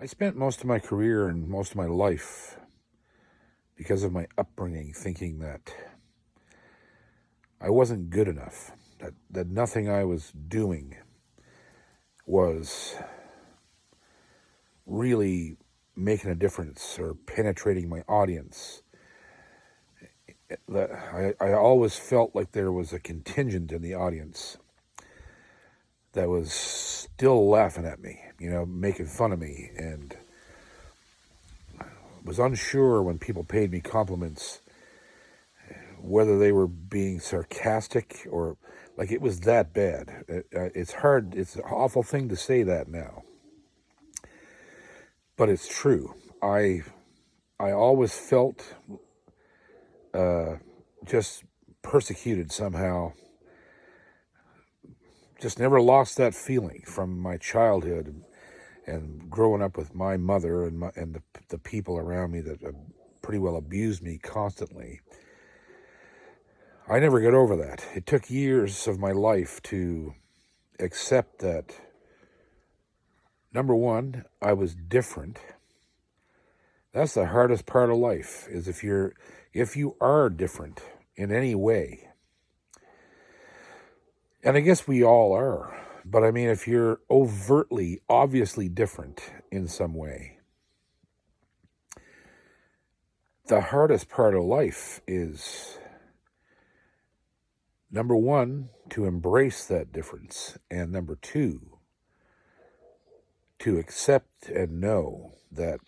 I spent most of my career and most of my life, because of my upbringing, thinking that I wasn't good enough, that nothing I was doing was really making a difference or penetrating my audience. That I always felt like there was a contingent in the audience that was still laughing at me, making fun of me, and was unsure when people paid me compliments whether they were being sarcastic or like it was that bad. It's hard, it's an awful thing to say that now, but it's true. I always felt just persecuted somehow. Just never lost that feeling from my childhood and growing up with my mother and the people around me that pretty well abused me constantly. I never got over that. It took years of my life to accept that, number one, I was different. That's the hardest part of life, is if you are different in any way. And I guess we all are. But I mean, if you're overtly, obviously different in some way, the hardest part of life is, number one, to embrace that difference. And number two, to accept and know that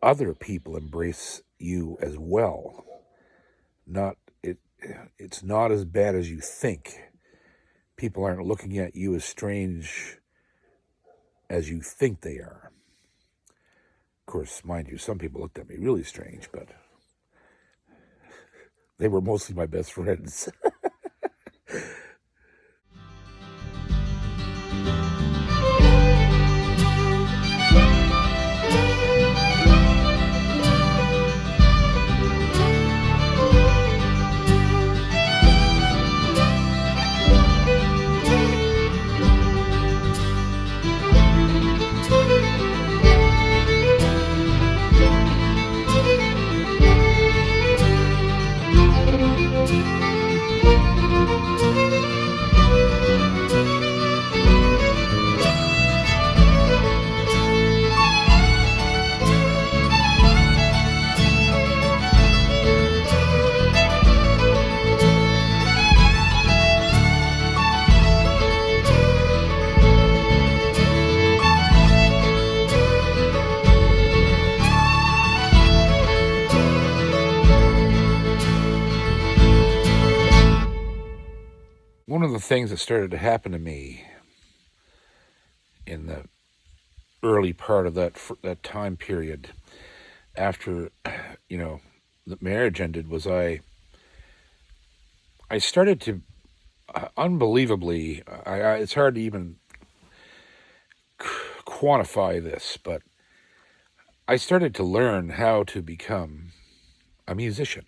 other people embrace you as well. It's not as bad as you think. People aren't looking at you as strange as you think they are. Of course, mind you, some people looked at me really strange, but they were mostly my best friends. One of the things that started to happen to me in the early part of that time period after, the marriage ended was I started to unbelievably, it's hard to even quantify this, but I started to learn how to become a musician.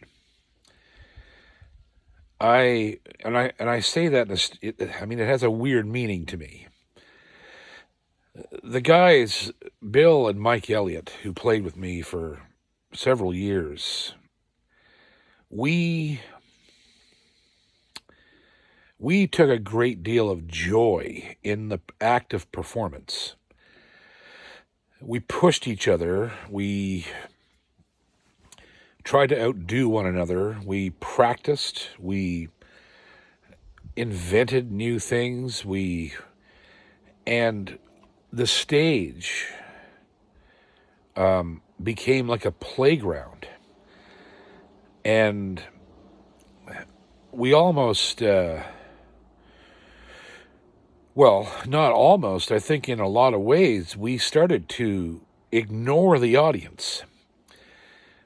I say that it has a weird meaning to me. The guys, Bill and Mike Elliott, who played with me for several years, we took a great deal of joy in the act of performance. We pushed each other. We tried to outdo one another. We practiced. We invented new things. And the stage became like a playground. And we almost, not almost, I think in a lot of ways, we started to ignore the audience.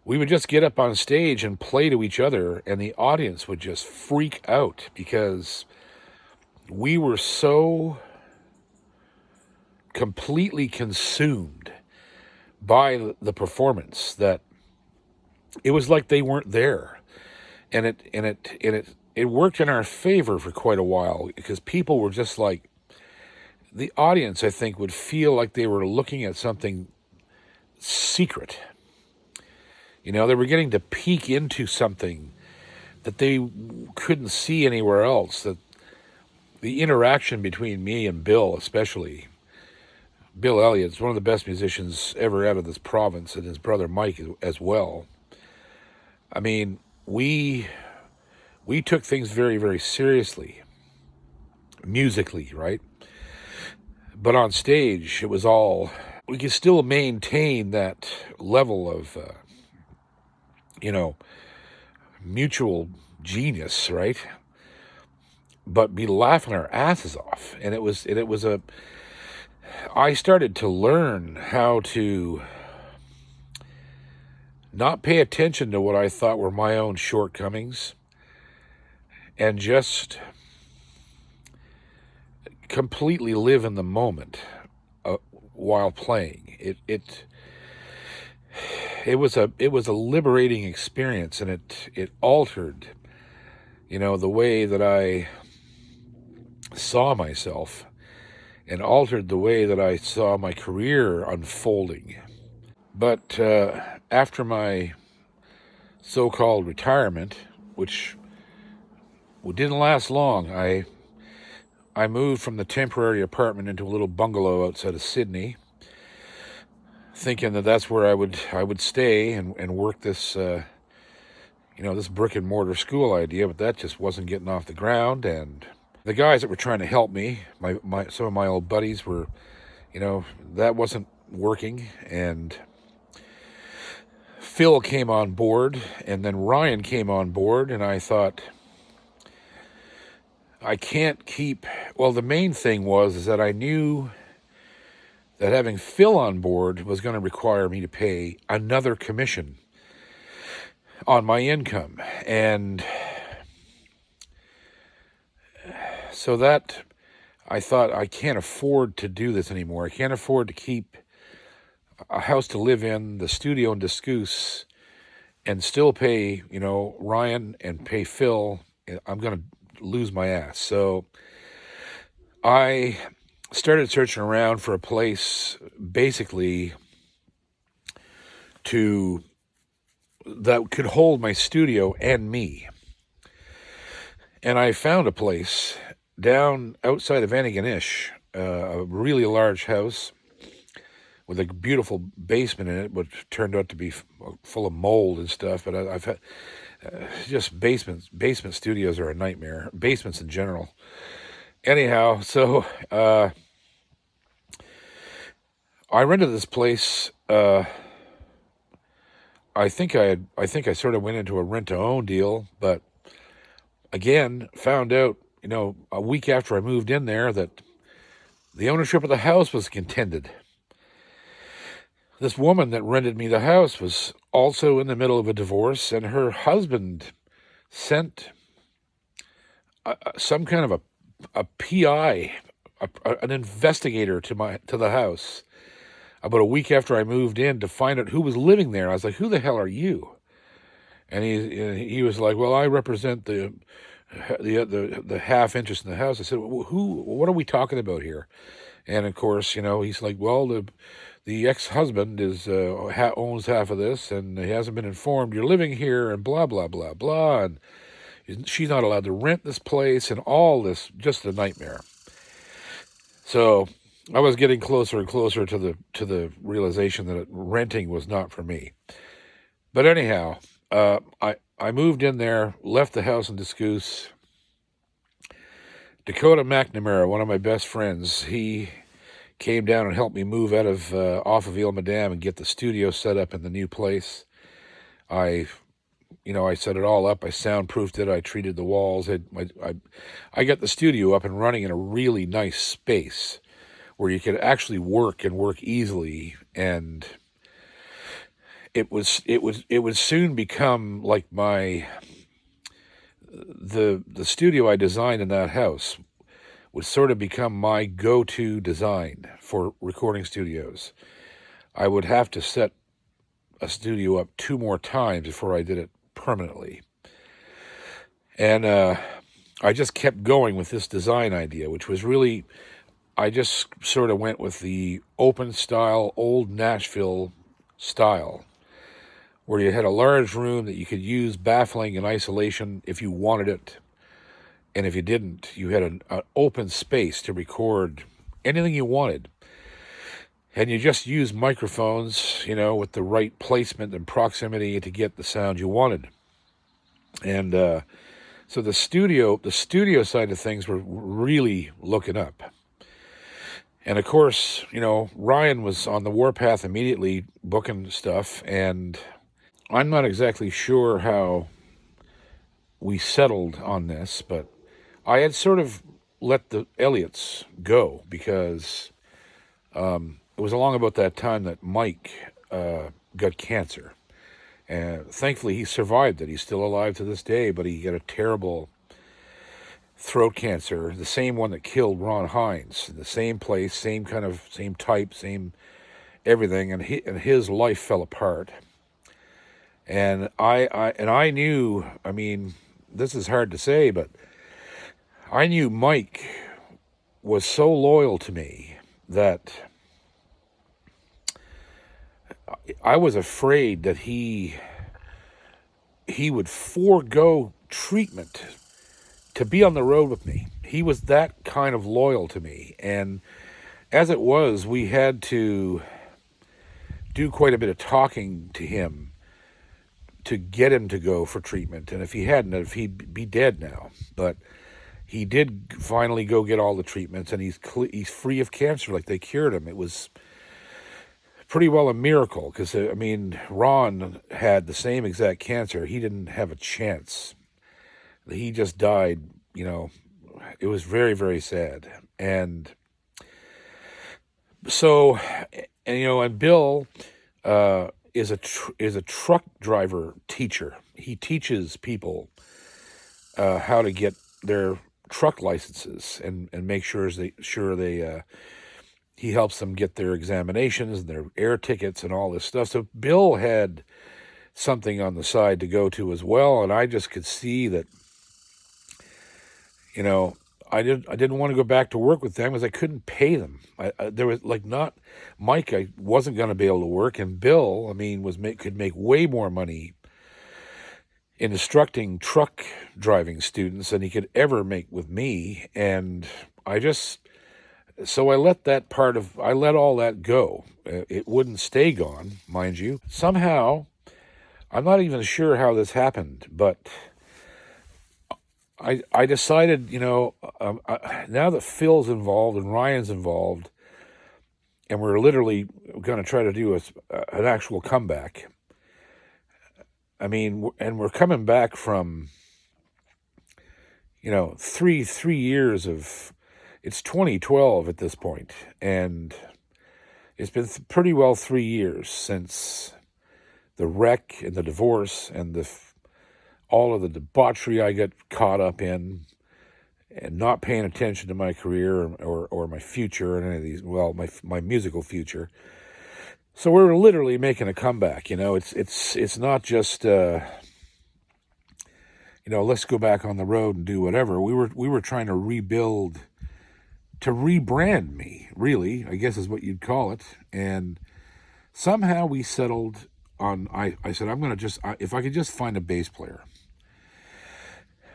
We would just get up on stage and play to each other, and the audience would just freak out because we were so completely consumed by the performance that it was like they weren't there. And it worked in our favor for quite a while because people were just like, the audience, I think, would feel like they were looking at something secret. You know, they were getting to peek into something that they couldn't see anywhere else. That the interaction between me and Bill, especially Bill Elliott's one of the best musicians ever out of this province, and his brother Mike as well. I mean, we took things very, very seriously, musically, right? But on stage, it was all, we could still maintain that level of, mutual genius, right? But be laughing our asses off. And it was I started to learn how to not pay attention to what I thought were my own shortcomings and just completely live in the moment while playing. It was a liberating experience, and it altered, the way that I saw myself, and altered the way that I saw my career unfolding. But after my so-called retirement, which didn't last long, I moved from the temporary apartment into a little bungalow outside of Sydney, thinking that that's where I would stay and work this this brick and mortar school idea. But that just wasn't getting off the ground, and the guys that were trying to help me, some of my old buddies were, that wasn't working. And Phil came on board, and then Ryan came on board, and I thought, I can't keep... Well, the main thing is that I knew that having Phil on board was going to require me to pay another commission on my income. And so that, I thought, I can't afford to do this anymore. I can't afford to keep a house to live in, the studio in Discoos, and still pay, Ryan and pay Phil. I'm going to lose my ass. So I started searching around for a place basically that could hold my studio and me. And I found a place down outside of Antigonish, a really large house with a beautiful basement in it, which turned out to be full of mold and stuff. But I've had just basement studios are a nightmare. Basements in general. Anyhow, so I rented this place. I think I sort of went into a rent-to-own deal, but again, found out, a week after I moved in there, that the ownership of the house was contended. This woman that rented me the house was also in the middle of a divorce, and her husband sent some kind of a PI, an investigator to the house about a week after I moved in to find out who was living there. I was like, "Who the hell are you?" And he was like, "Well, I represent the half interest in the house." I said, "What are we talking about here?" And of course, he's like, "Well, the ex-husband owns half of this, and he hasn't been informed you're living here, and blah blah blah blah, and she's not allowed to rent this place, and all this, just a nightmare." So I was getting closer and closer to the realization that renting was not for me. But anyhow, I moved in there, left the house in Discoos. Dakota McNamara, one of my best friends, he came down and helped me move off of Ile Madame and get the studio set up in the new place. I set it all up. I soundproofed it. I treated the walls. I got the studio up and running in a really nice space where you could actually work easily, and it would soon become like the studio I designed in that house would sort of become my go-to design for recording studios. I would have to set a studio up 2 more times before I did it permanently. And I just kept going with this design idea, which was really, I just sort of went with the open style, old Nashville style, where you had a large room that you could use baffling and isolation if you wanted it. And if you didn't, you had an open space to record anything you wanted. And you just used microphones, with the right placement and proximity to get the sound you wanted. And so the studio side of things were really looking up. And of course, Ryan was on the warpath immediately booking stuff, and I'm not exactly sure how we settled on this, but I had sort of let the Elliots go because it was along about that time that Mike got cancer. And thankfully he survived it. He's still alive to this day, but he got a terrible throat cancer, the same one that killed Ron Hines, in the same place, same type, same everything, and his life fell apart. And I knew, this is hard to say, but I knew Mike was so loyal to me that I was afraid that he would forego treatment to be on the road with me. He was that kind of loyal to me. And as it was, we had to do quite a bit of talking to him to get him to go for treatment. And if he hadn't, he'd be dead now. But he did finally go get all the treatments, and he's free of cancer, like they cured him. It was pretty well a miracle, because, Ron had the same exact cancer. He didn't have a chance. He just died, it was very, very sad. And so, and Bill is a truck driver teacher. He teaches people how to get their truck licenses and make sure they he helps them get their examinations and their air tickets and all this stuff. So Bill had something on the side to go to as well, and I just could see that, I didn't want to go back to work with them because I couldn't pay them. There was Mike. I wasn't going to be able to work, and Bill, could make way more money in instructing truck driving students than he could ever make with me. And I let all that go. It wouldn't stay gone, mind you. Somehow, I'm not even sure how this happened, but I decided, now that Phil's involved and Ryan's involved, and we're literally going to try to do an actual comeback. And we're coming back from, 3 years of, it's 2012 at this point, and it's been pretty well 3 years since the wreck and the divorce and all of the debauchery I got caught up in, and not paying attention to my career or my future and any of these, my musical future. So we're literally making a comeback. It's not just let's go back on the road and do whatever. We were trying to rebuild, to rebrand me, really, I guess is what you'd call it. And somehow we settled on, I said, if I could just find a bass player,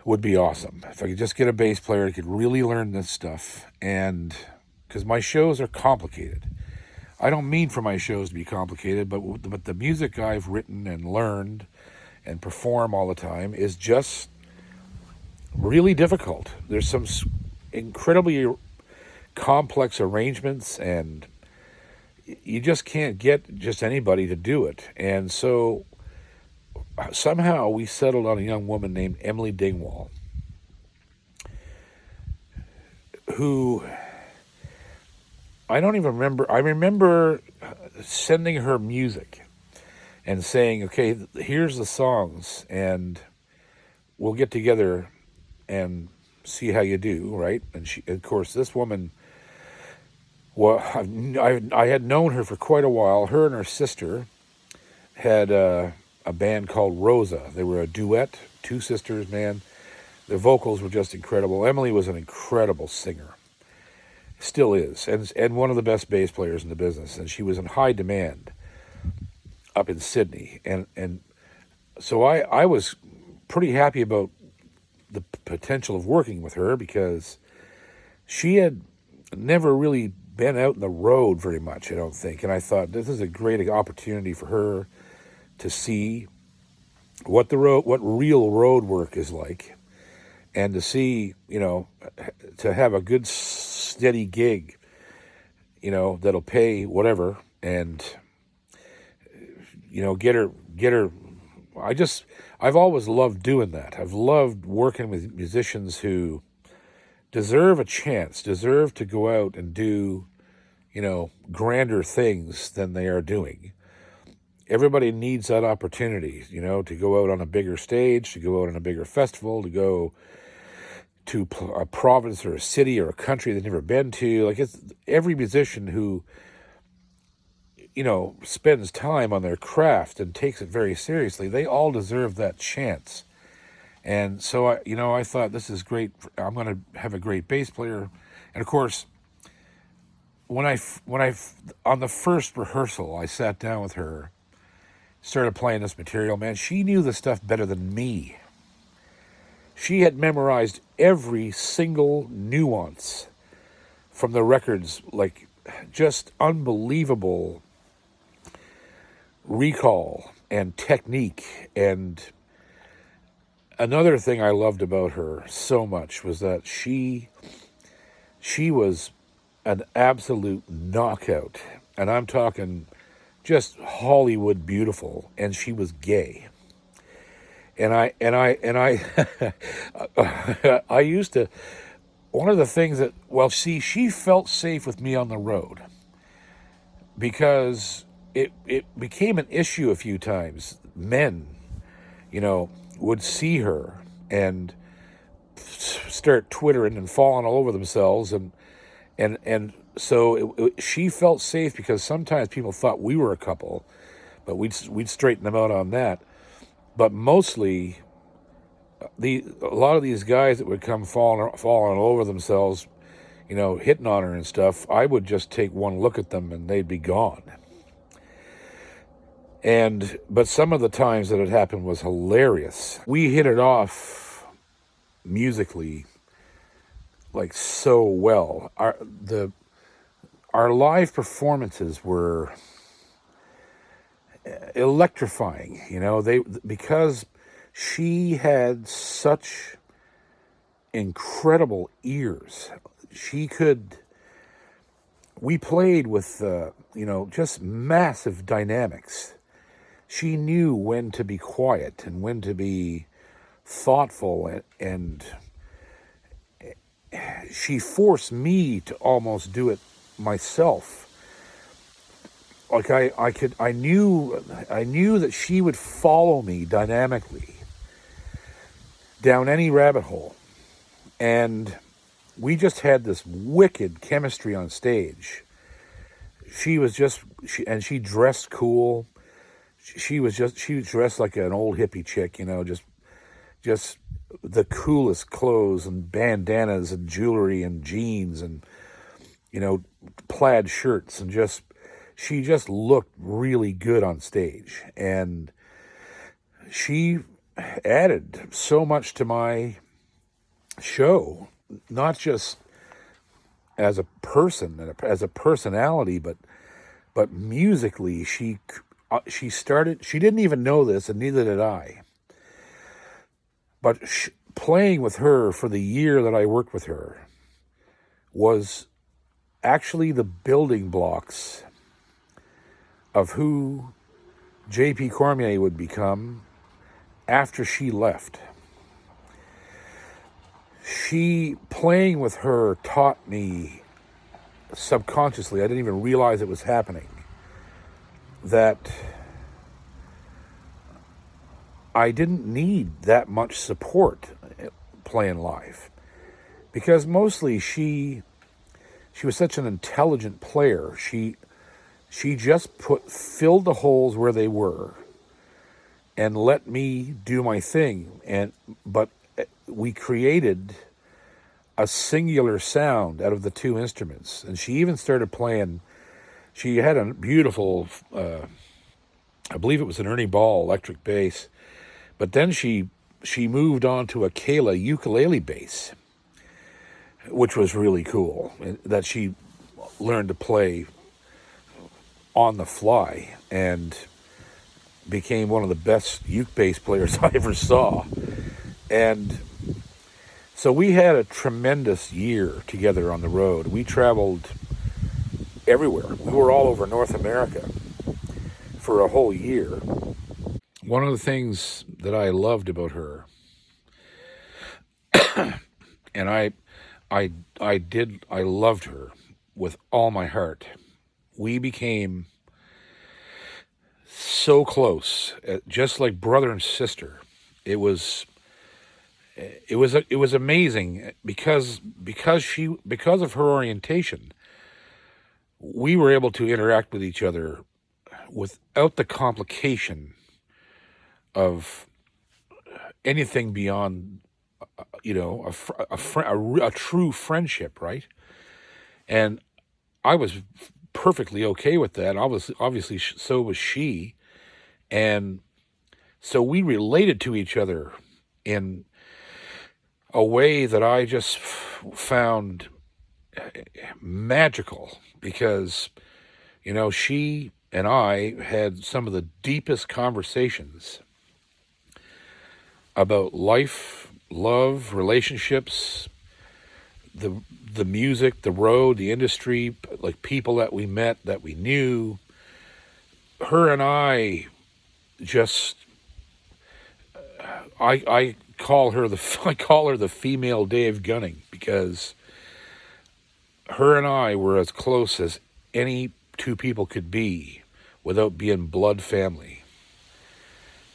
would be awesome. If I could just get a bass player, I could really learn this stuff. And because my shows are complicated. I don't mean for my shows to be complicated, but the music I've written and learned and perform all the time is just really difficult. There's some incredibly complex arrangements, and you just can't get just anybody to do it. And so somehow we settled on a young woman named Emily Dingwall, who I don't even remember. I remember sending her music and saying, okay, here's the songs, and we'll get together and see how you do, right? And of course, this woman, well, I had known her for quite a while. Her and her sister had a band called Rosa. They were a duet, two sisters, man. Their vocals were just incredible. Emily was an incredible singer. still is, and one of the best bass players in the business. And she was in high demand up in Sydney, and so I was pretty happy about the potential of working with her, because she had never really been out in the road very much, I don't think. And I thought this is a great opportunity for her to see what real road work is like, and to see, to have a good steady gig, that'll pay whatever, and get her. I've always loved doing that. I've loved working with musicians who deserve a chance, deserve to go out and do, grander things than they are doing. Everybody needs that opportunity, to go out on a bigger stage, to go out on a bigger festival, to go to a province or a city or a country they've never been to. Like, it's every musician who, spends time on their craft and takes it very seriously, they all deserve that chance. And so I thought, this is great. I'm going to have a great bass player. And of course, when I on the first rehearsal, I sat down with her, started playing this material, man, she knew the stuff better than me. She had memorized every single nuance from the records, like just unbelievable recall and technique. And another thing I loved about her so much was that she was an absolute knockout. And I'm talking just Hollywood beautiful, and she was gay. And I I used to, one of the things that, she felt safe with me on the road, because it became an issue a few times. Men, would see her and start twittering and falling all over themselves, and so she felt safe, because sometimes people thought we were a couple, but we'd straighten them out on that. But mostly, a lot of these guys that would come falling all over themselves, hitting on her and stuff, I would just take one look at them and they'd be gone. But some of the times that it happened was hilarious. We hit it off musically, like, so well. Our live performances were electrifying, because she had such incredible ears. We played with, just massive dynamics. She knew when to be quiet and when to be thoughtful, and she forced me to almost do it myself. Like, I knew that she would follow me dynamically down any rabbit hole. And we just had this wicked chemistry on stage. She dressed cool. She was dressed like an old hippie chick, just the coolest clothes and bandanas and jewelry and jeans and, plaid shirts, and she just looked really good on stage. And she added so much to my show, not just as a person and as a personality, but musically. She didn't even know this, and neither did I. But playing with her for the year that I worked with her was actually the building blocks of who J.P. Cormier would become after she left. Playing with her taught me subconsciously, I didn't even realize it was happening, that I didn't need that much support playing live, because mostly she was such an intelligent player. She just filled the holes where they were and let me do my thing. But we created a singular sound out of the two instruments. And she even started playing, she had a beautiful, I believe it was an Ernie Ball electric bass, but then she moved on to a Kayla ukulele bass, which was really cool, that she learned to play on the fly and became one of the best uke bass players I ever saw. And so we had a tremendous year together on the road. We traveled everywhere. We were all over North America for a whole year. One of the things that I loved about her, and I loved her with all my heart. We became so close, just like brother and sister. It was amazing because of her orientation, we were able to interact with each other without the complication of anything beyond, a true friendship, right? And I was perfectly okay with that. Obviously, so was she, and so we related to each other in a way that I just found magical, because, she and I had some of the deepest conversations about life, love, relationships, the music, the road, the industry, like people that we met, that we knew. Her and I just, I call her the female Dave Gunning, because her and I were as close as any two people could be without being blood family.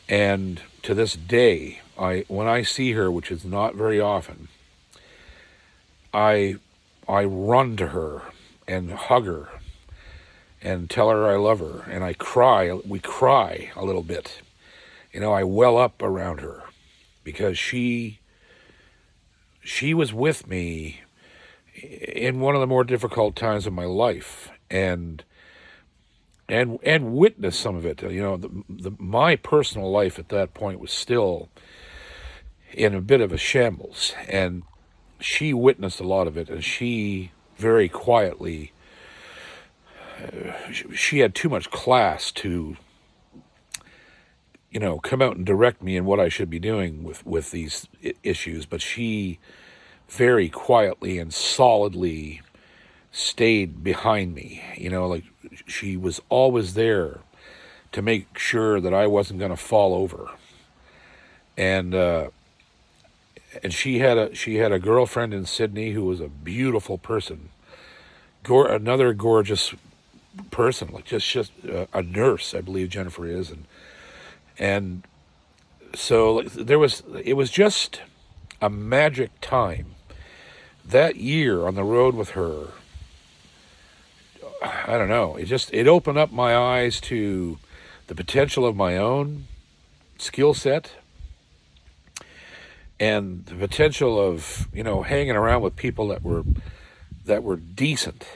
And to this day, when I see her, which is not very often, I run to her and hug her and tell her I love her, and I cry. We cry a little bit. I well up around her, because she was with me in one of the more difficult times of my life, and witnessed some of it. My personal life at that point was still in a bit of a shambles, and she witnessed a lot of it, and she very quietly, she had too much class to, come out and direct me in what I should be doing with these issues, but she very quietly and solidly stayed behind me. Like, she was always there to make sure that I wasn't going to fall over. And she had a girlfriend in Sydney who was a beautiful person, another gorgeous person, like just a nurse, I believe Jennifer is, and so, like, it was just a magic time. That year on the road with her, I don't know, it opened up my eyes to the potential of my own skill set, and the potential of, hanging around with people that were decent,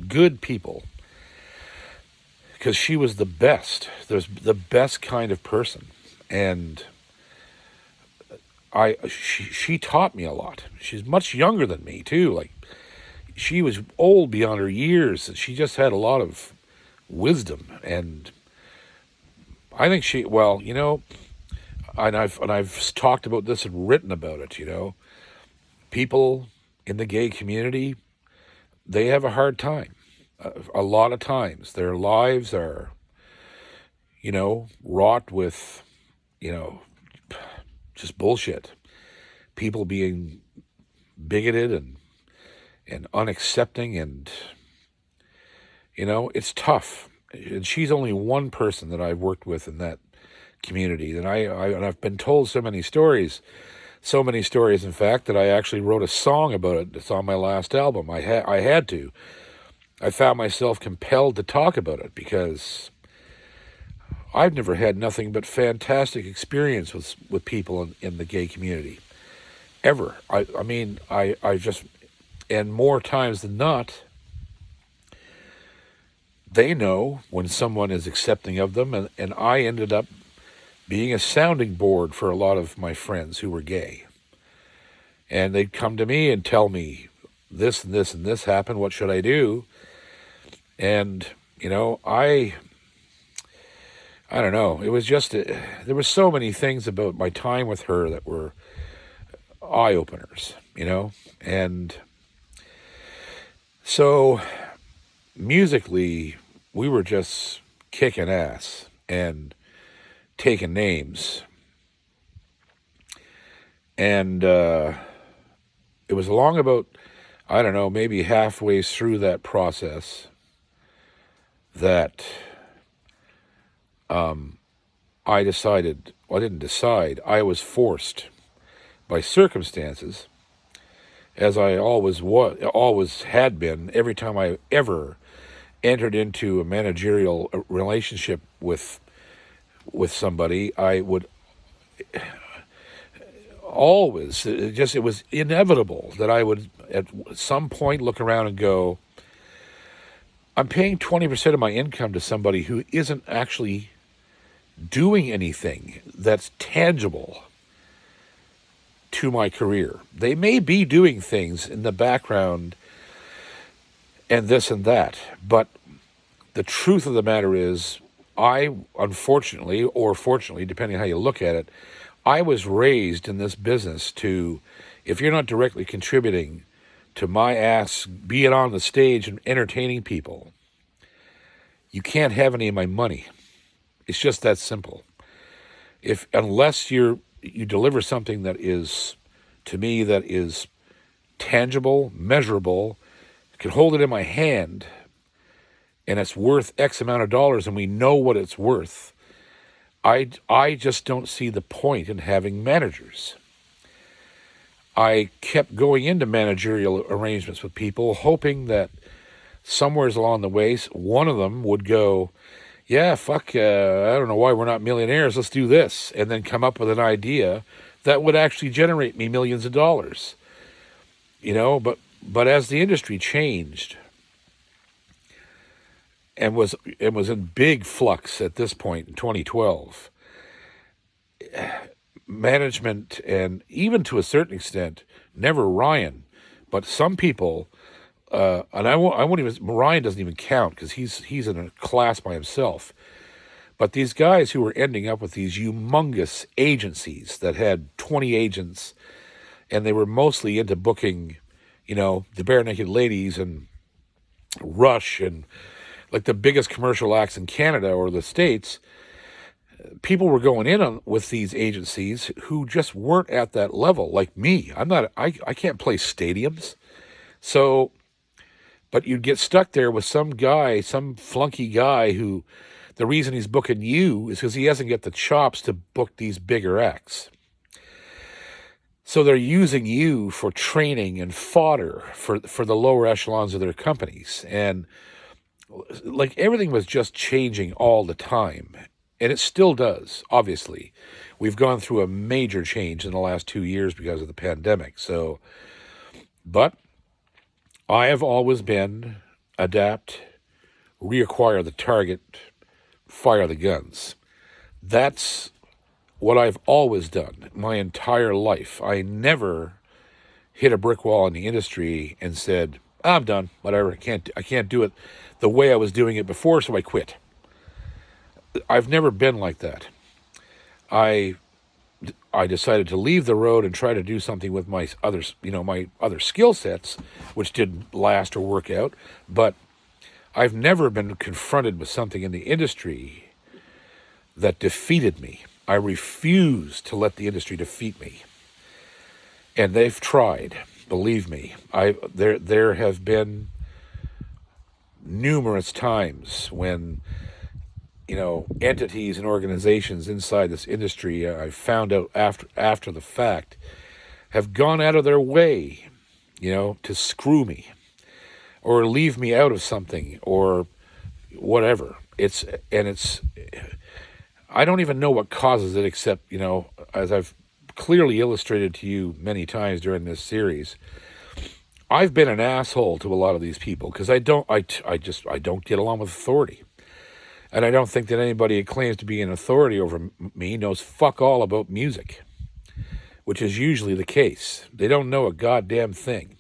good people, because she was the best. There's the best kind of person, and she taught me a lot. She's much younger than me too. Like, she was old beyond her years. She just had a lot of wisdom, and I think and I've talked about this and written about it. People in the gay community, they have a hard time. A lot of times, their lives are, wrought with, just bullshit. People being bigoted and unaccepting, and, it's tough. And she's only one person that I've worked with in that community. And I've been told so many stories, in fact, that I actually wrote a song about it. It's on my last album. I had to. I found myself compelled to talk about it, because I've never had nothing but fantastic experience with people in the gay community. ever. I mean, I just, and more times than not, they know when someone is accepting of them, and I ended up being a sounding board for a lot of my friends who were gay. And they'd come to me and tell me, this and this and this happened, what should I do? And, I don't know. It was just, there were so many things about my time with her that were eye-openers, And so musically, we were just kicking ass and taking names. And it was along about, I don't know, maybe halfway through that process that I decided, well, I didn't decide, I was forced by circumstances, as I always had been, every time I ever entered into a managerial relationship with somebody, I would always, it was inevitable that I would at some point look around and go, I'm paying 20% of my income to somebody who isn't actually doing anything that's tangible to my career. They may be doing things in the background and this and that, but the truth of the matter is, I, unfortunately, or fortunately, depending on how you look at it, I was raised in this business to, if you're not directly contributing to my ass being on the stage and entertaining people, you can't have any of my money. It's just that simple. Unless you deliver something that is, to me, that is tangible, measurable, can hold it in my hand, and it's worth X amount of dollars, and we know what it's worth, I just don't see the point in having managers. I kept going into managerial arrangements with people, hoping that somewhere along the way, one of them would go, yeah, fuck, I don't know why we're not millionaires, let's do this, and then come up with an idea that would actually generate me millions of dollars. But as the industry changed and was in big flux at this point in 2012, management, and even to a certain extent, never Ryan, but some people, and I won't even, Ryan doesn't even count because he's in a class by himself. But these guys who were ending up with these humongous agencies that had 20 agents, and they were mostly into booking, the Bare Naked Ladies and Rush and like the biggest commercial acts in Canada or the States, people were going in on with these agencies who just weren't at that level. Like me, I can't play stadiums. So, but you'd get stuck there with some guy, some flunky guy who, the reason he's booking you is because he hasn't got the chops to book these bigger acts. So they're using you for training and fodder for the lower echelons of their companies. And like everything was just changing all the time. And it still does, obviously. We've gone through a major change in the last 2 years because of the pandemic. So, but I have always been adapt, reacquire the target, fire the guns. That's what I've always done my entire life. I never hit a brick wall in the industry and said, I'm done, whatever, I can't do it the way I was doing it before, so I quit. I've never been like that. I decided to leave the road and try to do something with my other skill sets, which didn't last or work out. But I've never been confronted with something in the industry that defeated me. I refuse to let the industry defeat me. And they've tried, believe me. There have been numerous times when entities and organizations inside this industry, I found out after the fact, have gone out of their way, to screw me or leave me out of something or whatever. I don't even know what causes it except, as I've clearly illustrated to you many times during this series, I've been an asshole to a lot of these people because I don't get along with authority. And I don't think that anybody who claims to be an authority over me knows fuck all about music, which is usually the case. They don't know a goddamn thing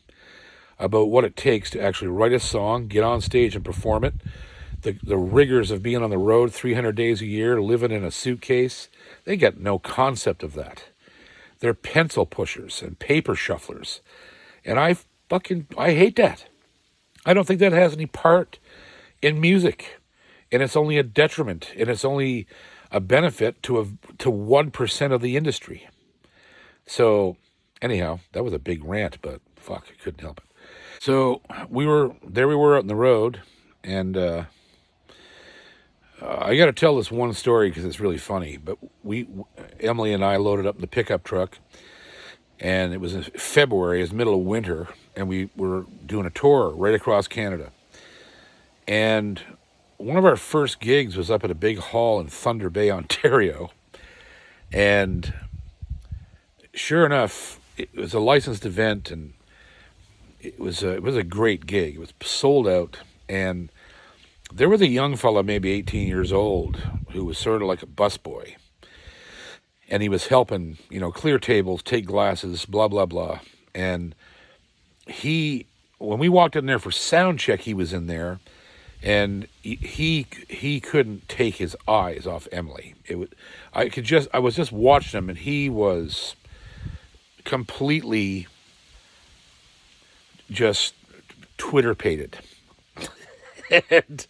about what it takes to actually write a song, get on stage and perform it, the rigors of being on the road 300 days a year, living in a suitcase. They got no concept of that. They're pencil pushers and paper shufflers. And I hate that. I don't think that has any part in music. And it's only a detriment, and it's only a benefit to 1% of the industry. So, anyhow, that was a big rant, but fuck, I couldn't help it. So we were out on the road, and I got to tell this one story because it's really funny. But Emily and I loaded up in the pickup truck, and it was in February, it was middle of winter, and we were doing a tour right across Canada. And one of our first gigs was up at a big hall in Thunder Bay, Ontario. And sure enough, it was a licensed event, and it was a great gig. It was sold out, and there was a young fella, maybe 18 years old, who was sort of like a busboy. And he was helping, clear tables, take glasses, blah, blah, blah. And when we walked in there for sound check, he was in there. And he couldn't take his eyes off Emily. I was just watching him, and he was completely just Twitter-pated. And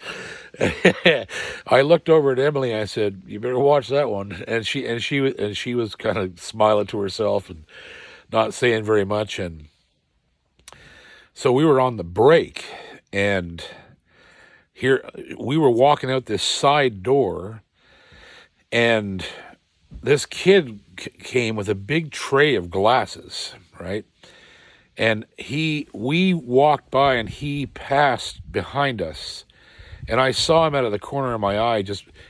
I looked over at Emily, and I said, "You better watch that one." And she was kind of smiling to herself and not saying very much. And so we were on the break, and here we were walking out this side door, and this kid came with a big tray of glasses, right? And we walked by, and he passed behind us, and I saw him out of the corner of my eye.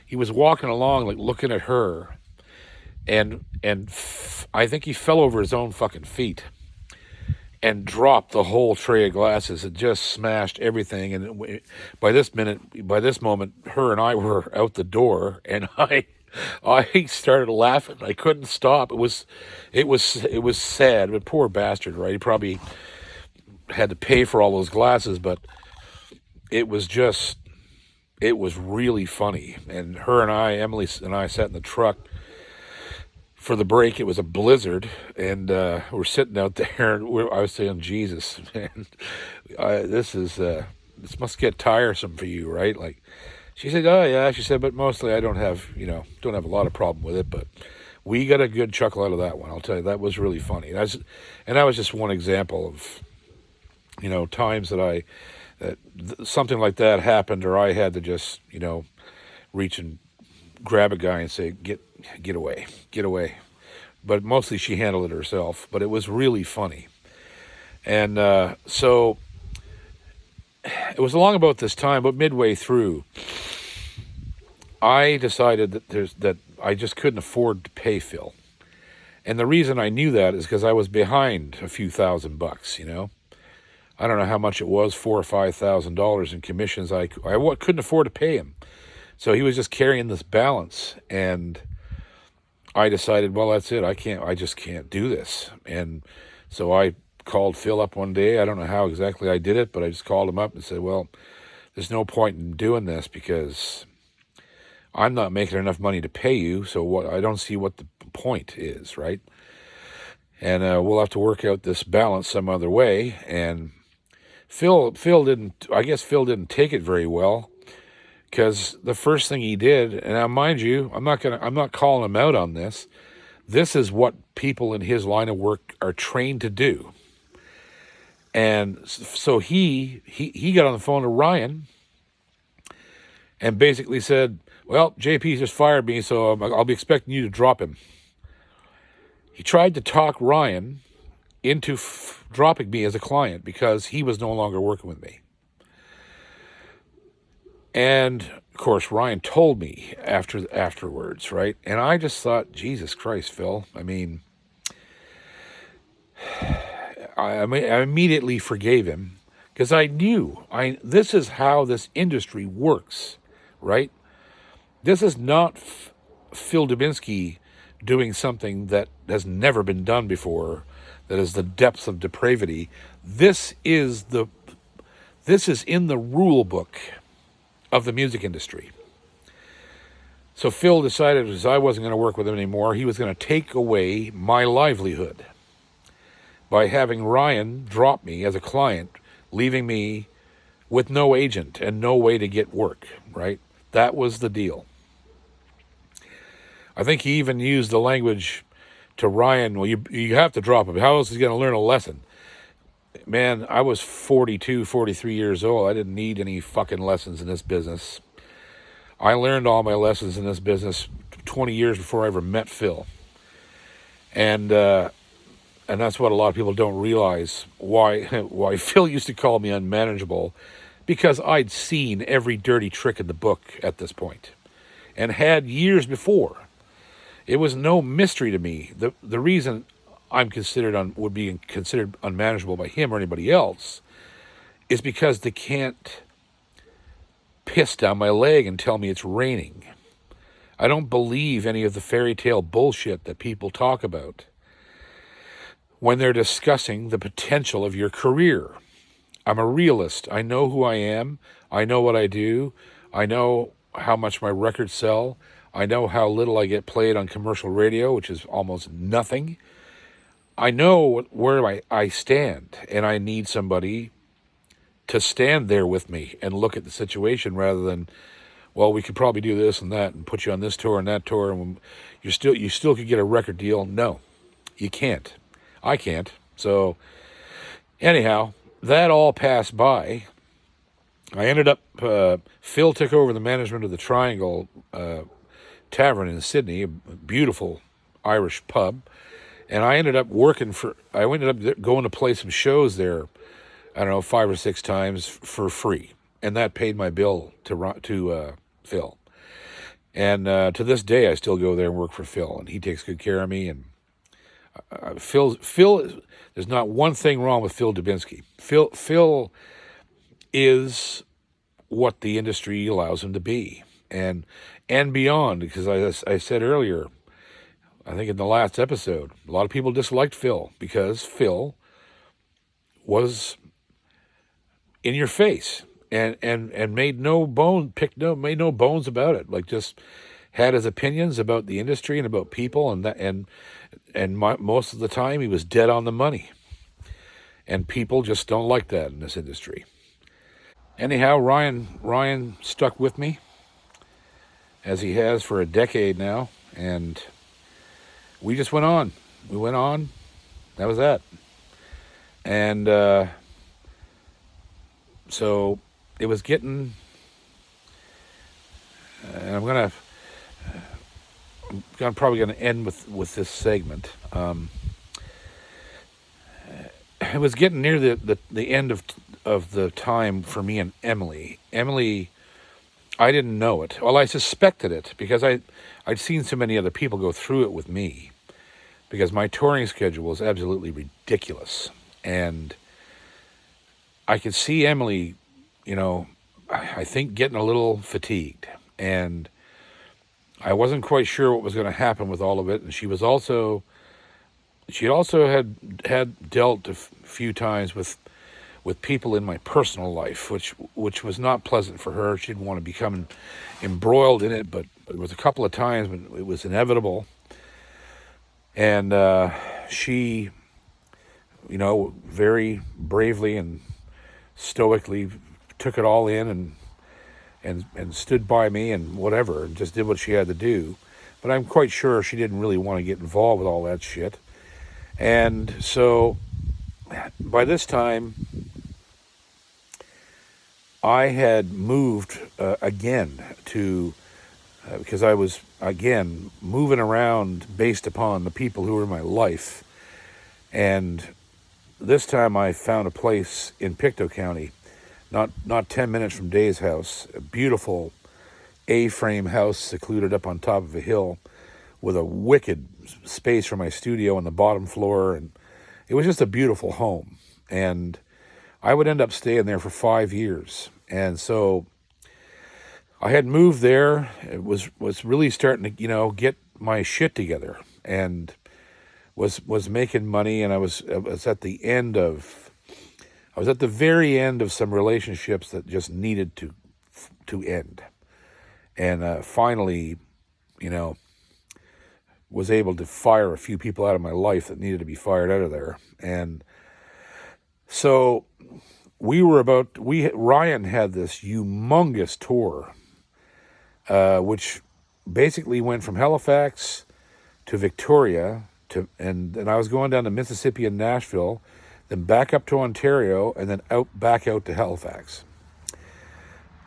He was walking along, like looking at her, and I think he fell over his own fucking feet and dropped the whole tray of glasses. It just smashed everything. And by this moment, her and I were out the door, and I started laughing. I couldn't stop. It was sad, but poor bastard, right? He probably had to pay for all those glasses, but it was really funny. And Emily and I sat in the truck for the break. It was a blizzard, and we're sitting out there, and I was saying, Jesus, man, this must get tiresome for you, right? Like, she said, oh yeah, she said, but mostly I don't have a lot of problem with it, but we got a good chuckle out of that one. I'll tell you, that was really funny. And that was just one example of, times that something like that happened, or I had to just, reach and grab a guy and say, get away. But mostly she handled it herself, but it was really funny. And so it was along about this time, but midway through, I decided that I just couldn't afford to pay Phil. And the reason I knew that is because I was behind a few $1,000, I don't know how much it was, $4,000 or $5,000 in commissions. I couldn't afford to pay him. So he was just carrying this balance, and I decided, well, that's it. I just can't do this. And so I called Phil up one day. I don't know how exactly I did it, but I just called him up and said, well, there's no point in doing this because I'm not making enough money to pay you. So I don't see what the point is, right? And we'll have to work out this balance some other way. And Phil didn't take it very well, because the first thing he did, and now mind you, I'm not calling him out on this. This is what people in his line of work are trained to do. And so he got on the phone to Ryan and basically said, well, JP's just fired me, so I'll be expecting you to drop him. He tried to talk Ryan into dropping me as a client because he was no longer working with me. And of course, Ryan told me afterwards, right? And I just thought, Jesus Christ, Phil. I mean, I immediately forgave him because I knew this is how this industry works, right? This is not Phil Dubinsky doing something that has never been done before, that is the depth of depravity. This is in the rule book of the music industry. So Phil decided, as I wasn't going to work with him anymore, he was going to take away my livelihood by having Ryan drop me as a client, leaving me with no agent and no way to get work, right? That was the deal. I think he even used the language to Ryan, well, you have to drop him. How else is he going to learn a lesson? Man, I was 42, 43 years old. I didn't need any fucking lessons in this business. I learned all my lessons in this business 20 years before I ever met Phil. And that's what a lot of people don't realize, why Phil used to call me unmanageable, because I'd seen every dirty trick in the book at this point and had years before. It was no mystery to me. The reason would be considered unmanageable by him or anybody else is because they can't piss down my leg and tell me it's raining. I don't believe any of the fairy tale bullshit that people talk about when they're discussing the potential of your career. I'm a realist. I know who I am. I know what I do. I know how much my records sell. I know how little I get played on commercial radio, which is almost nothing. I know where I stand, and I need somebody to stand there with me and look at the situation rather than, well, we could probably do this and that and put you on this tour and that tour, and you still could get a record deal. No, you can't. I can't. So anyhow, that all passed by. I ended up, Phil took over the management of the Triangle Tavern in Sydney, a beautiful Irish pub. And I ended up going to play some shows there, I don't know, 5 or 6 times for free. And that paid my bill to Phil. And to this day, I still go there and work for Phil. And he takes good care of me. And Phil, there's not one thing wrong with Phil Dubinsky. Phil is what the industry allows him to be. And beyond, because I said earlier, I think in the last episode, a lot of people disliked Phil because Phil was in your face and made no bones about it. Like, just had his opinions about the industry and about people, and most of the time he was dead on the money. And people just don't like that in this industry. Anyhow, Ryan stuck with me, as he has for a decade now, and we just went on. We went on. That was that. And so it was getting, and I'm probably going to end with this segment. It was getting near the end of the time for me and Emily. Emily, I didn't know it. Well, I suspected it because I'd seen so many other people go through it with me, because my touring schedule was absolutely ridiculous. And I could see Emily, I think getting a little fatigued. And I wasn't quite sure what was going to happen with all of it. And she also had dealt a few times with people in my personal life, which was not pleasant for her. She didn't want to become embroiled in it, but there was a couple of times when it was inevitable. And she, very bravely and stoically took it all in and stood by me and whatever, and just did what she had to do. But I'm quite sure she didn't really want to get involved with all that shit. And so by this time, I had moved again because I was, again, moving around based upon the people who were in my life. And this time I found a place in Pictou County, not 10 minutes from Day's house, a beautiful A-frame house secluded up on top of a hill with a wicked space for my studio on the bottom floor, it was just a beautiful home. And I would end up staying there for 5 years. And so I had moved there. It was really starting to, get my shit together, and was making money. And I was at the end of, I was at the very end of some relationships that just needed to end. And finally, you know, was able to fire a few people out of my life that needed to be fired out of there. And so Ryan had this humongous tour, which basically went from Halifax to Victoria and I was going down to Mississippi and Nashville, then back up to Ontario, and then back out to Halifax.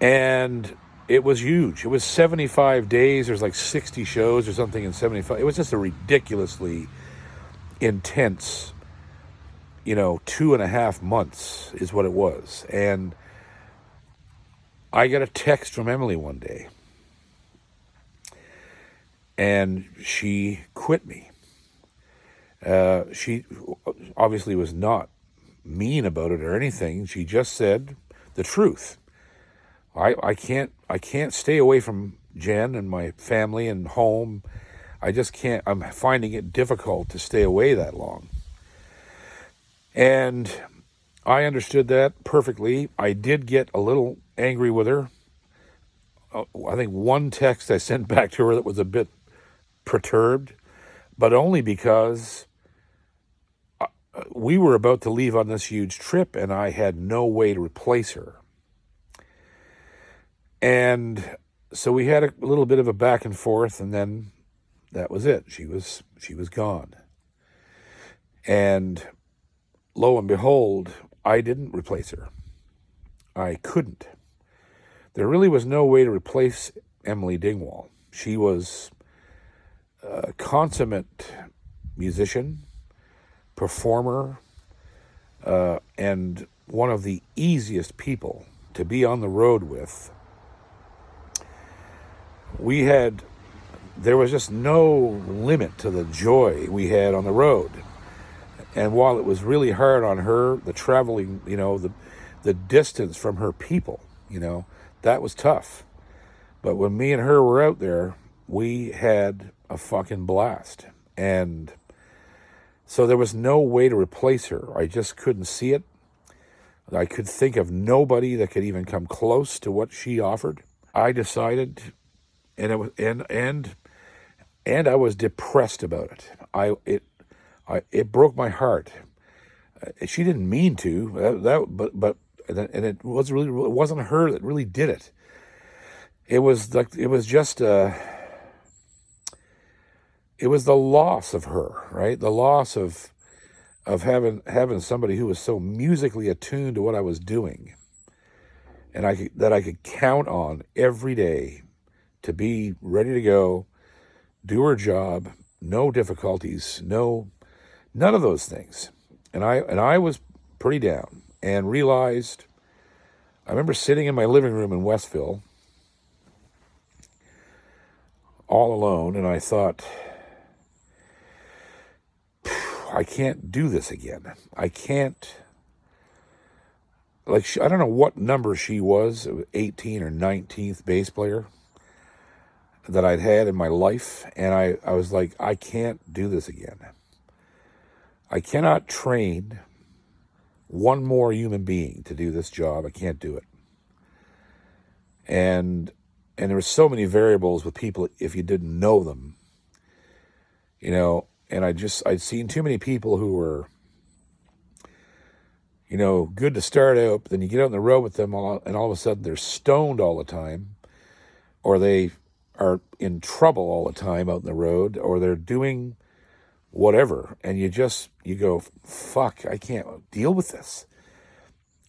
And it was huge. It was 75 days. There's like 60 shows or something in 75. It was just a ridiculously intense, 2.5 months is what it was. And I got a text from Emily one day, and she quit me. She obviously was not mean about it or anything. She just said the truth. I can't stay away from Jen and my family and home. I just can't. I'm finding it difficult to stay away that long. And I understood that perfectly. I did get a little angry with her. I think one text I sent back to her that was a bit perturbed, but only because we were about to leave on this huge trip and I had no way to replace her. And so we had a little bit of a back and forth, and then that was it. She was gone. And lo and behold, I didn't replace her. I couldn't. There really was no way to replace Emily Dingwall. She was a consummate musician, performer, and one of the easiest people to be on the road with. There was just no limit to the joy we had on the road. And while it was really hard on her, the traveling, the distance from her people, that was tough. But when me and her were out there, we had a fucking blast. And so there was no way to replace her. I just couldn't see it. I could think of nobody that could even come close to what she offered. I decided, and I was depressed about it. It broke my heart. She didn't mean to, it wasn't her that really did it. It was the loss of her, right? The loss of having somebody who was so musically attuned to what I was doing, and I could count on every day to be ready to go, do her job, no difficulties, none of those things. And I was pretty down and realized, I remember sitting in my living room in Westville all alone, and I thought, I can't do this again. I can't, I don't know what number she was, 18 or 19th bass player that I'd had in my life. And I was like, I can't do this again. I cannot train one more human being to do this job. I can't do it. And there were so many variables with people if you didn't know them, and I'd seen too many people who were, good to start out, but then you get out on the road with them and all of a sudden they're stoned all the time, or they are in trouble all the time out in the road, or they're doing whatever, and you go, fuck, I can't deal with this.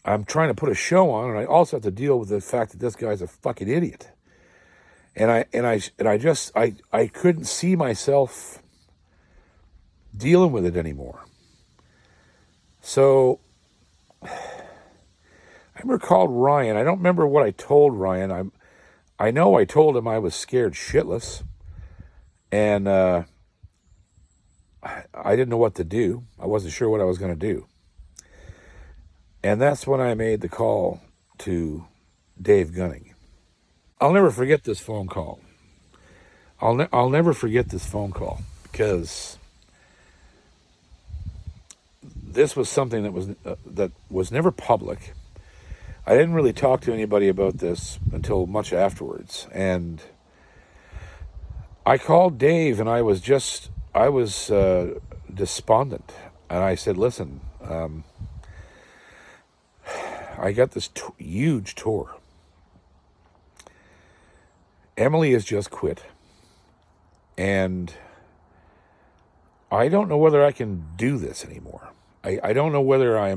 I'm trying to put a show on, and I also have to deal with the fact that this guy's a fucking idiot. And I couldn't see myself dealing with it anymore. So I remember called Ryan. I don't remember what I told Ryan. I know I told him I was scared shitless, and I didn't know what to do. I wasn't sure what I was going to do. And that's when I made the call to Dave Gunning. I'll never forget this phone call. I'll never forget this phone call because this was something that was never public. I didn't really talk to anybody about this until much afterwards. And I called Dave, and I was despondent. And I said, listen, I got this huge tour. Emily has just quit. And I don't know whether I can do this anymore. I don't know whether I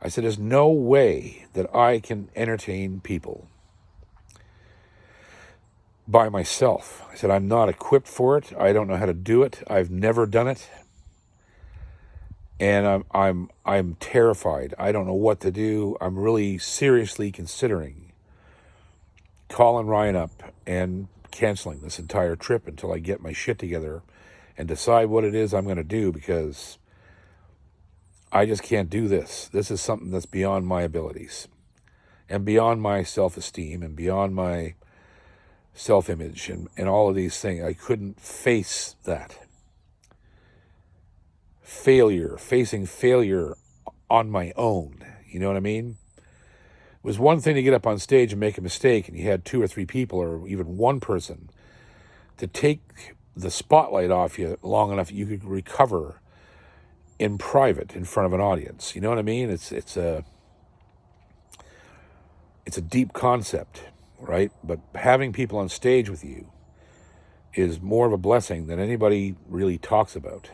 said, there's no way that I can entertain people by myself. I said, I'm not equipped for it. I don't know how to do it. I've never done it. And I'm terrified. I don't know what to do. I'm really seriously considering calling Ryan up and canceling this entire trip until I get my shit together and decide what it is I'm going to do, because I just can't do this. This is something that's beyond my abilities and beyond my self-esteem and beyond my self-image and all of these things. I couldn't face that. Facing failure on my own. You know what I mean? It was one thing to get up on stage and make a mistake, and you had 2 or 3 people or even one person to take the spotlight off you long enough that you could recover in private in front of an audience. You know what I mean? It's a deep concept, right? But having people on stage with you is more of a blessing than anybody really talks about.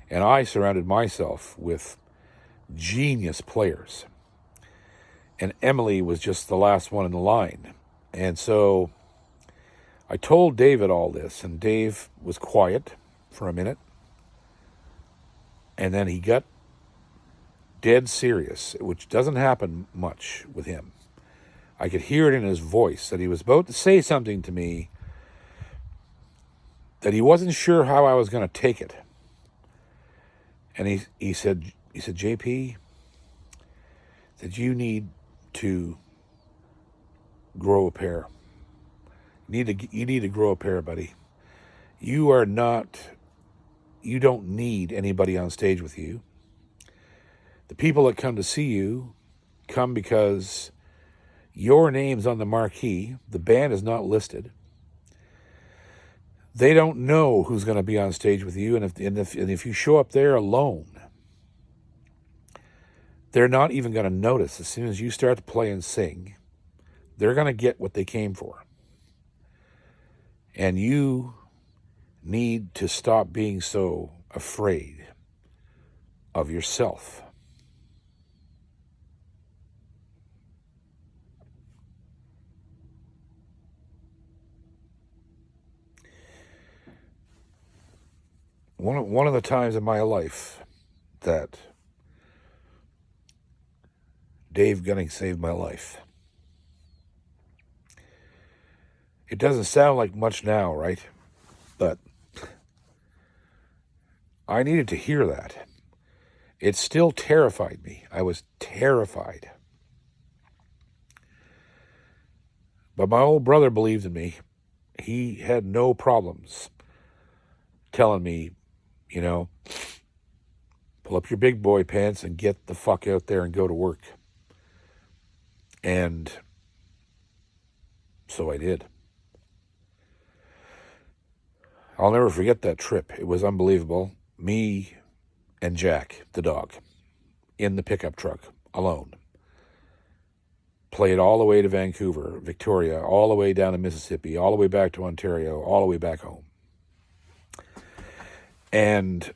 And I surrounded myself with genius players. And Emily was just the last one in the line. And so I told David all this, and Dave was quiet for a minute. And then he got dead serious, which doesn't happen much with him. I could hear it in his voice that he was about to say something to me that he wasn't sure how I was going to take it. And he said, JP, that you need to grow a pair. You need to grow a pair, buddy. You don't need anybody on stage with you. The people that come to see you come because your name's on the marquee. The band is not listed. They don't know who's going to be on stage with you, and if you show up there alone, they're not even going to notice. As soon as you start to play and sing, they're going to get what they came for. And you need to stop being so afraid of yourself. One of the times in my life that Dave Gunning saved my life. It doesn't sound like much now, right? But I needed to hear that. It still terrified me. I was terrified. But my old brother believed in me. He had no problems telling me, pull up your big boy pants and get the fuck out there and go to work. And so I did. I'll never forget that trip. It was unbelievable. Me and Jack, the dog, in the pickup truck, alone. Played all the way to Vancouver, Victoria, all the way down to Mississippi, all the way back to Ontario, all the way back home. And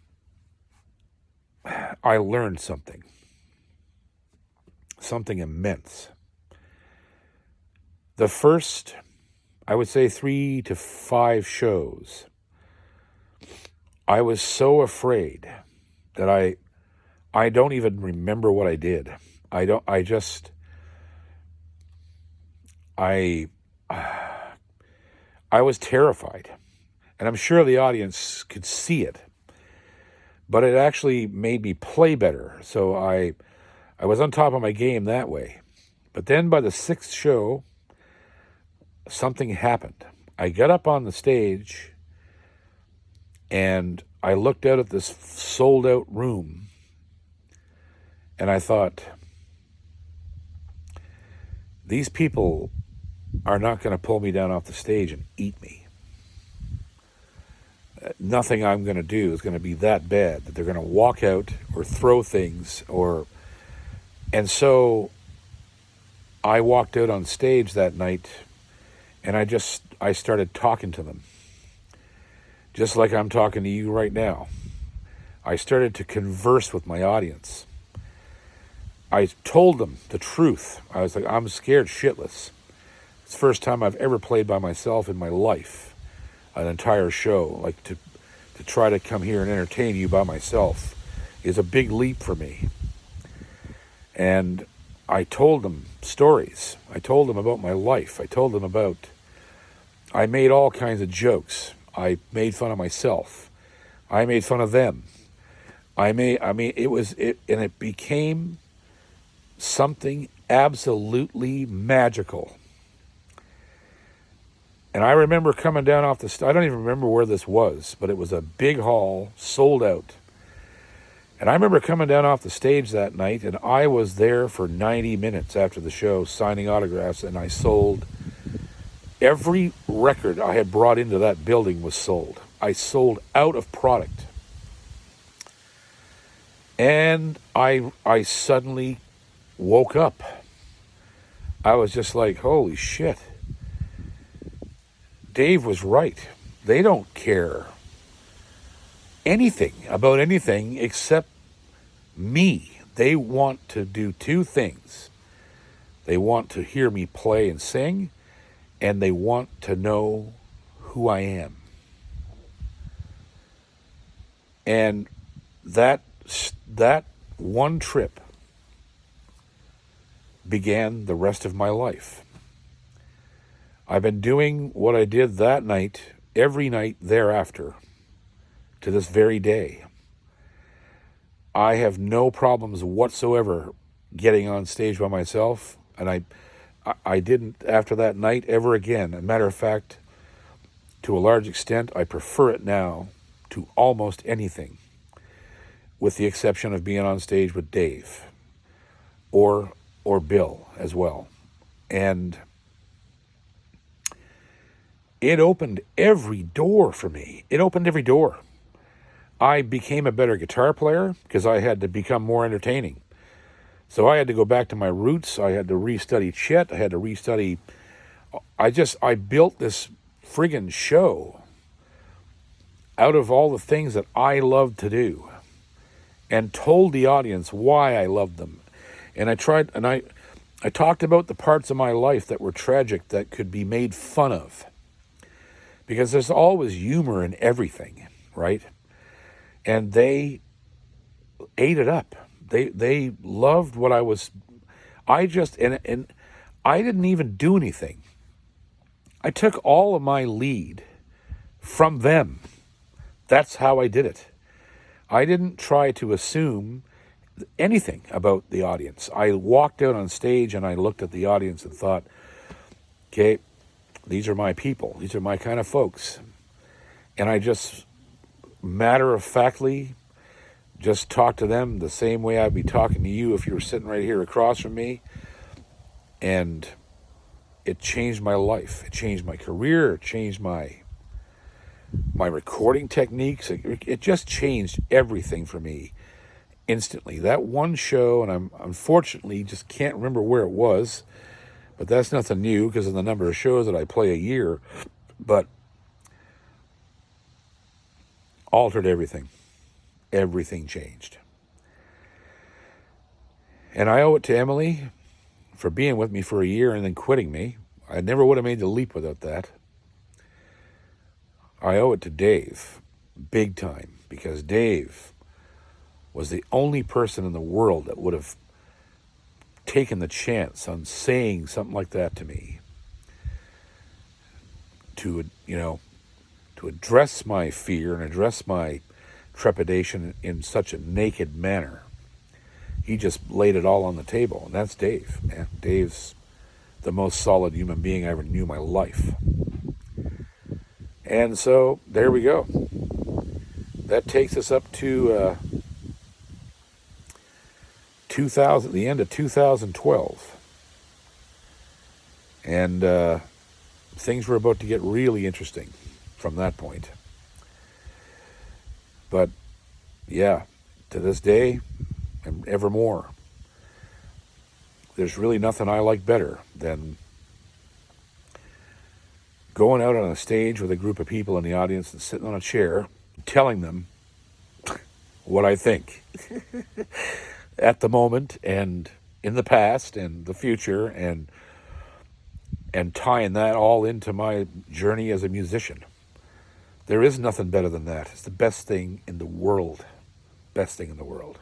I learned something immense. The first, I would say 3 to 5 shows, I was so afraid that I don't even remember what I did. I was terrified. And I'm sure the audience could see it. but it actually made me play better. So I was on top of my game that way. But then by the sixth show, something happened. I got up on the stage and I looked out at this sold out room and I thought, these people are not going to pull me down off the stage and eat me. Nothing I'm going to do is going to be that bad that they're going to walk out or throw things and so I walked out on stage that night and I started talking to them. Just like I'm talking to you right now. I started to converse with my audience. I told them the truth. I was like, I'm scared shitless. It's the first time I've ever played by myself in my life, an entire show. Like to try to come here and entertain you by myself is a big leap for me. And I told them stories. I told them about my life. I made all kinds of jokes. I made fun of myself. I made fun of them. It became something absolutely magical. And I remember coming down off I don't even remember where this was, but it was a big hall, sold out. And I remember coming down off the stage that night, and I was there for 90 minutes after the show, signing autographs, and I sold every record I had brought into that building was sold. I sold out of product. And I suddenly woke up. I was just like, holy shit. Dave was right. They don't care anything about anything except me. They want to do two things. They want to hear me play and sing, and they want to know who I am. And that one trip began the rest of my life. I've been doing what I did that night, every night thereafter, to this very day. I have no problems whatsoever getting on stage by myself, and I didn't after that night ever again. As a matter of fact, to a large extent, I prefer it now to almost anything, with the exception of being on stage with Dave or Bill as well. And it opened every door for me. It opened every door. I became a better guitar player because I had to become more entertaining. So I had to go back to my roots. I had to restudy Chet. I had to restudy. I built this friggin' show out of all the things that I loved to do and told the audience why I loved them. And I talked about the parts of my life that were tragic that could be made fun of. Because there's always humor in everything, right? And they ate it up. They loved what I was. And I didn't even do anything. I took all of my lead from them. That's how I did it. I didn't try to assume anything about the audience. I walked out on stage and I looked at the audience and thought, okay, these are my people. These are my kind of folks. And I just matter-of-factly just talk to them the same way I'd be talking to you if you were sitting right here across from me. And it changed my life. It changed my career. It changed my recording techniques. It just changed everything for me instantly. That one show, and I'm unfortunately just can't remember where it was, but that's nothing new because of the number of shows that I play a year, but altered everything. Everything changed. And I owe it to Emily for being with me for a year and then quitting me. I never would have made the leap without that. I owe it to Dave, big time, because Dave was the only person in the world that would have taken the chance on saying something like that to me. To address my fear and address my trepidation in such a naked manner. He just laid it all on the table, and that's Dave, man. Dave's the most solid human being I ever knew in my life. And so there we go. That takes us up to 2000, the end of 2012. And things were about to get really interesting from that point. But yeah, to this day and evermore, there's really nothing I like better than going out on a stage with a group of people in the audience and sitting on a chair, telling them what I think at the moment and in the past and the future, and tying that all into my journey as a musician. There is nothing better than that. It's the best thing in the world. Best thing in the world.